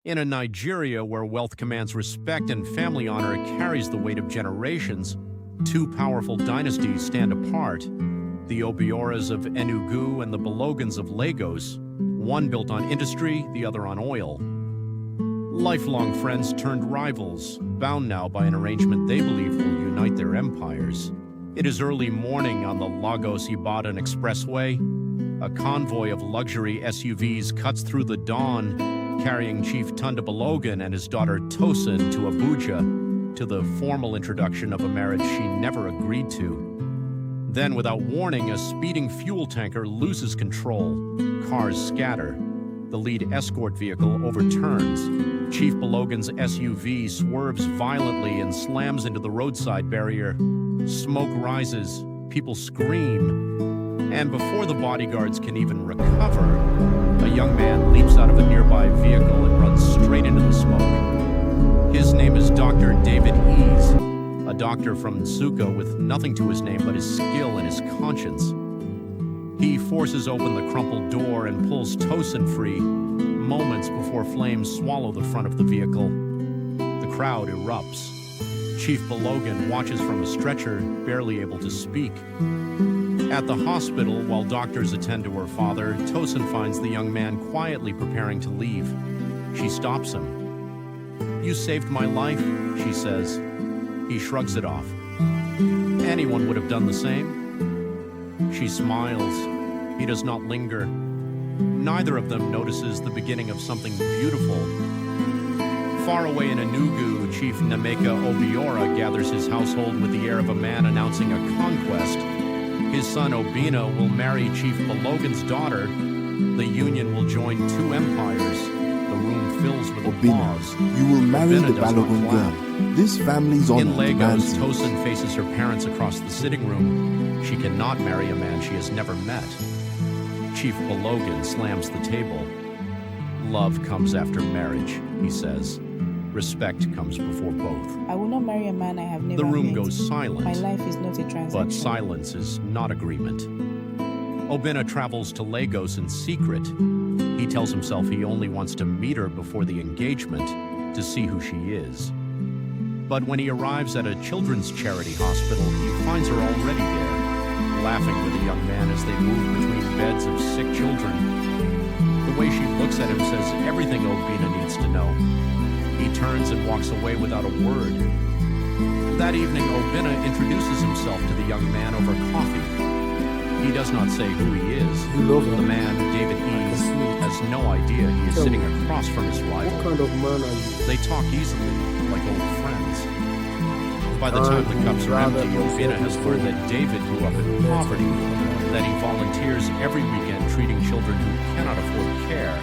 In a Nigeria where wealth commands respect and family honor carries the weight of generations, two powerful dynasties stand apart. The Obioras of Enugu and the Balogans of Lagos, one built on industry, the other on oil. Lifelong friends turned rivals, bound now by an arrangement they believe will unite their empires. It is early morning on the Lagos-Ibadan Expressway. A convoy of luxury SUVs cuts through the dawn, carrying Chief Tunde Balogun and his daughter Tosin to Abuja, to the formal introduction of a marriage she never agreed to. Then, without warning, a speeding fuel tanker loses control. Cars scatter. The lead escort vehicle overturns. Chief Balogun's SUV swerves violently and slams into the roadside barrier. Smoke rises. People scream. And before the bodyguards can even recover, a young man leaps out of a nearby vehicle and runs straight into the smoke. His name is Dr. David Ease, a doctor from Nsukka with nothing to his name but his skill and his conscience. He forces open the crumpled door and pulls Tosin free, moments before flames swallow the front of the vehicle. The crowd erupts. Chief Balogun watches from a stretcher, barely able to speak. At the hospital, while doctors attend to her father, Tosin finds the young man quietly preparing to leave. She stops him. "You saved my life," she says. He shrugs it off. "Anyone would have done the same." She smiles. He does not linger. Neither of them notices the beginning of something beautiful. Far away in Enugu, Chief Nemeka Obiora gathers his household with the air of a man announcing a conquest. His son Obina will marry Chief Balogun's daughter. The union will join two empires. The room fills with applause. You will marry Obina the does not Balogun clap. girl. This family's honor In Lagos, demands it. Tosin faces her parents across the sitting room. She cannot marry a man she has never met. Chief Balogun slams the table. "Love comes after marriage," he says. "Respect comes before both." I will not marry a man I have never The room met. goes silent. My life is not a transaction. But silence is not agreement. Obina travels to Lagos in secret. He tells himself he only wants to meet her before the engagement, to see who she is. But when he arrives at a children's charity hospital, he finds her already there, laughing with a young man as they move between beds of sick children. The way she looks at him says everything Obina needs to know. He turns and walks away without a word. That evening, Obina introduces himself to the young man over coffee. He does not say who he is. The man, David Ease, has no idea he is sitting across from his rival. What kind of man are you? They talk easily, like old friends. By the time the cups are empty, Obina has learned that David grew up in poverty, that he volunteers every weekend treating children who cannot afford care,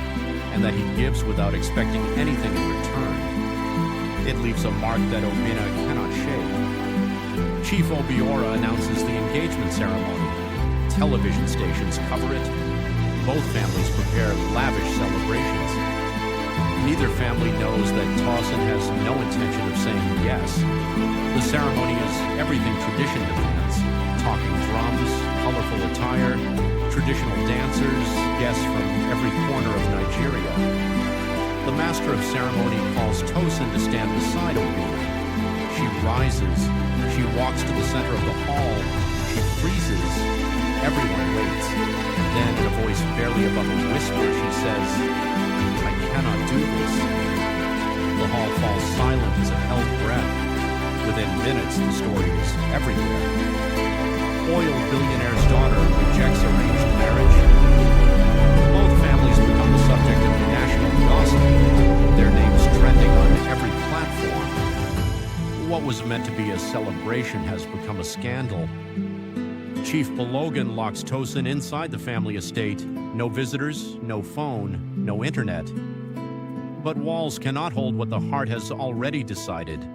and that he gives without expecting anything in return. It leaves a mark that Obina cannot shake. Chief Obiora announces the engagement ceremony. Television stations cover it. Both families prepare lavish celebrations. Neither family knows that Tosin has no intention of saying yes. The ceremony is everything tradition demands. Talking drums, colorful attire, traditional dancers, guests from every corner of Nigeria. The master of ceremony calls Tosin to stand beside Obina. She rises. She walks to the center of the hall. She freezes. Everyone waits. Then, in a voice barely above a whisper, she says, "I cannot do this." The hall falls silent as a held breath. Within minutes, the story is everywhere. Oil billionaire's daughter rejects arranged marriage. Both families become the subject of national gossip, their names trending on every platform. What was meant to be a celebration has become a scandal. Chief Balogun locks Tosin inside the family estate. No visitors, no phone, no internet. But walls cannot hold what the heart has already decided.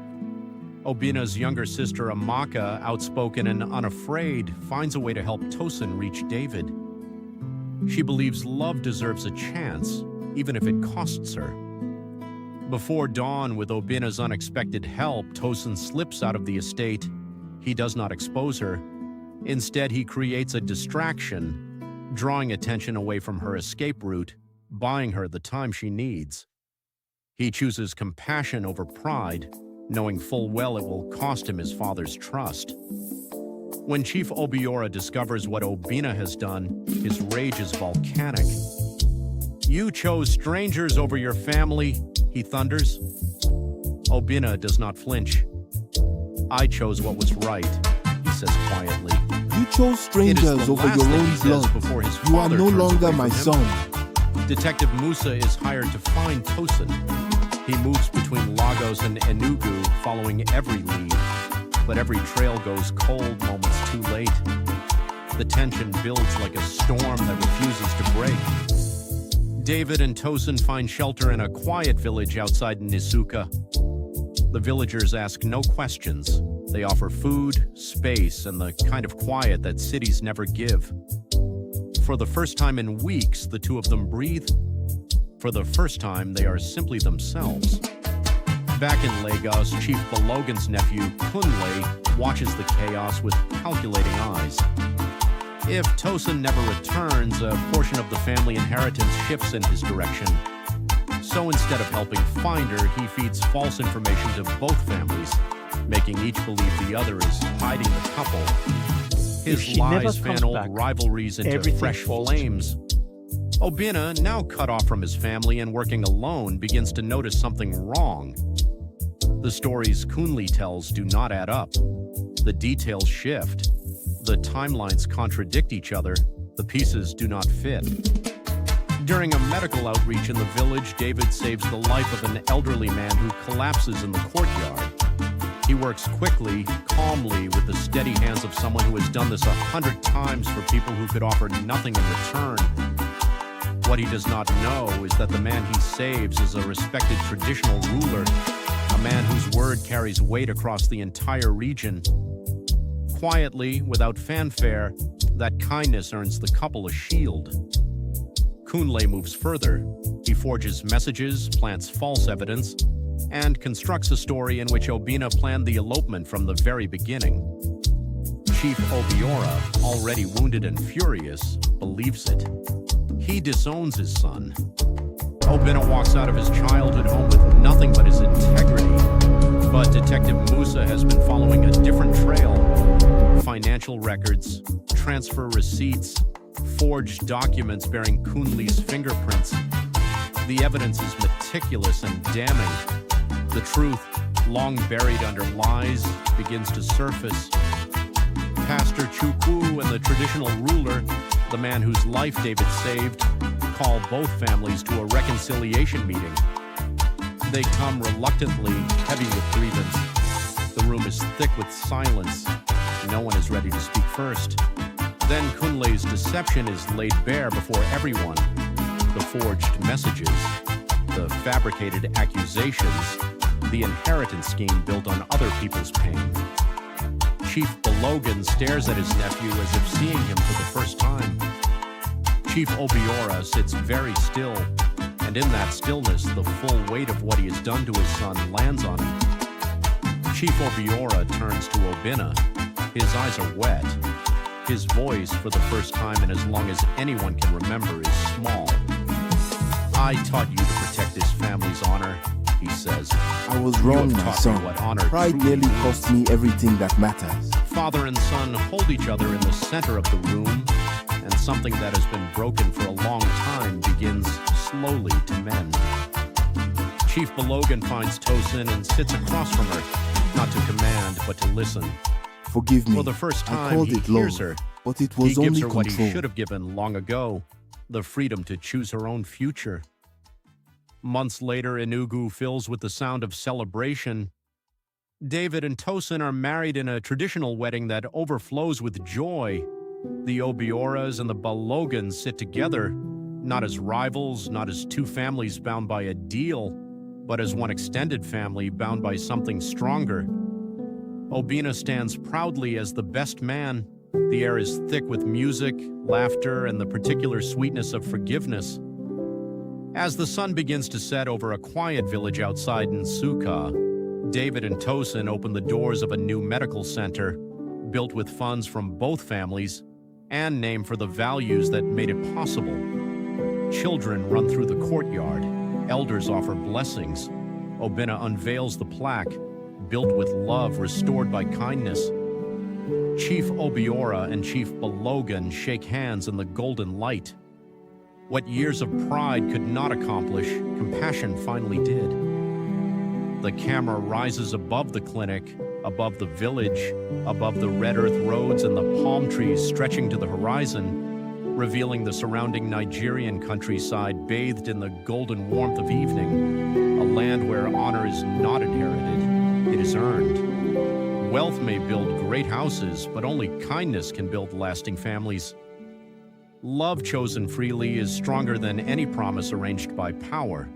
Obina's younger sister Amaka, outspoken and unafraid, finds a way to help Tosin reach David. She believes love deserves a chance, even if it costs her. Before dawn, with Obina's unexpected help, Tosin slips out of the estate. He does not expose her. Instead, he creates a distraction, drawing attention away from her escape route, buying her the time she needs. He chooses compassion over pride, knowing full well it will cost him his father's trust. When Chief Obiora discovers what Obinna has done, his rage is volcanic. "You chose strangers over your family," he thunders. Obinna does not flinch. "I chose what was right," he says quietly. You chose strangers over your own blood. You are no longer my son. Detective Musa is hired to find Tosin. He moves between Lagos and Enugu, following every lead, but every trail goes cold moments too late. The tension builds like a storm that refuses to break. David and Tosin find shelter in a quiet village outside Nisuka. The villagers ask no questions. They offer food, space, and the kind of quiet that cities never give. For the first time in weeks, the two of them breathe. For the first time, they are simply themselves. Back in Lagos, Chief Balogan's nephew, Kunle, watches the chaos with calculating eyes. If Tosin never returns, a portion of the family inheritance shifts in his direction. So instead of helping find her, he feeds false information to both families, making each believe the other is hiding the couple. His lies fan old rivalries into fresh flames. Obinna, now cut off from his family and working alone, begins to notice something wrong. The stories Kunle tells do not add up. The details shift. The timelines contradict each other. The pieces do not fit. During a medical outreach in the village, David saves the life of an elderly man who collapses in the courtyard. He works quickly, calmly, with the steady hands of someone who has done this 100 times for people who could offer nothing in return. What he does not know is that the man he saves is a respected traditional ruler, a man whose word carries weight across the entire region. Quietly, without fanfare, that kindness earns the couple a shield. Kunle moves further. He forges messages, plants false evidence, and constructs a story in which Obinna planned the elopement from the very beginning. Chief Obiora, already wounded and furious, believes it. He disowns his son. Obinna walks out of his childhood home with nothing but his integrity. But Detective Musa has been following a different trail. Financial records, transfer receipts, forged documents bearing Kunle's fingerprints. The evidence is meticulous and damning. The truth, long buried under lies, begins to surface. Pastor Chukwu and the traditional ruler, the man whose life David saved, call both families to a reconciliation meeting. They come reluctantly, heavy with grievance. The room is thick with silence. No one is ready to speak first. Then Kunle's deception is laid bare before everyone. The forged messages, the fabricated accusations, the inheritance scheme built on other people's pain. Chief Balogan stares at his nephew as if seeing him for the first time. Chief Obiora sits very still, and in that stillness, the full weight of what he has done to his son lands on him. Chief Obiora turns to Obinna. His eyes are wet. His voice, for the first time in as long as anyone can remember, is small. "I taught you to protect this family's honor," he says. I was wrong, my son. Pride nearly cost me everything that matters. Father and son hold each other in the center of the room, and something that has been broken for a long time begins slowly to mend. Chief Balogan finds Tosin and sits across from her, not to command, but to listen. Forgive me. For the first I time, called he it hears love, her. but it He was gives only her what he control. should have given long ago, the freedom to choose her own future. Months later, Enugu fills with the sound of celebration. David and Tosin are married in a traditional wedding that overflows with joy. The Obioras and the Balogans sit together, not as rivals, not as two families bound by a deal, but as one extended family bound by something stronger. Obinna stands proudly as the best man. The air is thick with music, laughter, and the particular sweetness of forgiveness. As the sun begins to set over a quiet village outside Nsukka, David and Tosin open the doors of a new medical center, built with funds from both families and named for the values that made it possible. Children run through the courtyard. Elders offer blessings. Obinna unveils the plaque, built with love restored by kindness. Chief Obiora and Chief Balogan shake hands in the golden light. What years of pride could not accomplish, compassion finally did. The camera rises above the clinic, above the village, above the red earth roads and the palm trees stretching to the horizon, revealing the surrounding Nigerian countryside bathed in the golden warmth of evening, a land where honor is not inherited, it is earned. Wealth may build great houses, but only kindness can build lasting families. Love chosen freely is stronger than any promise arranged by power.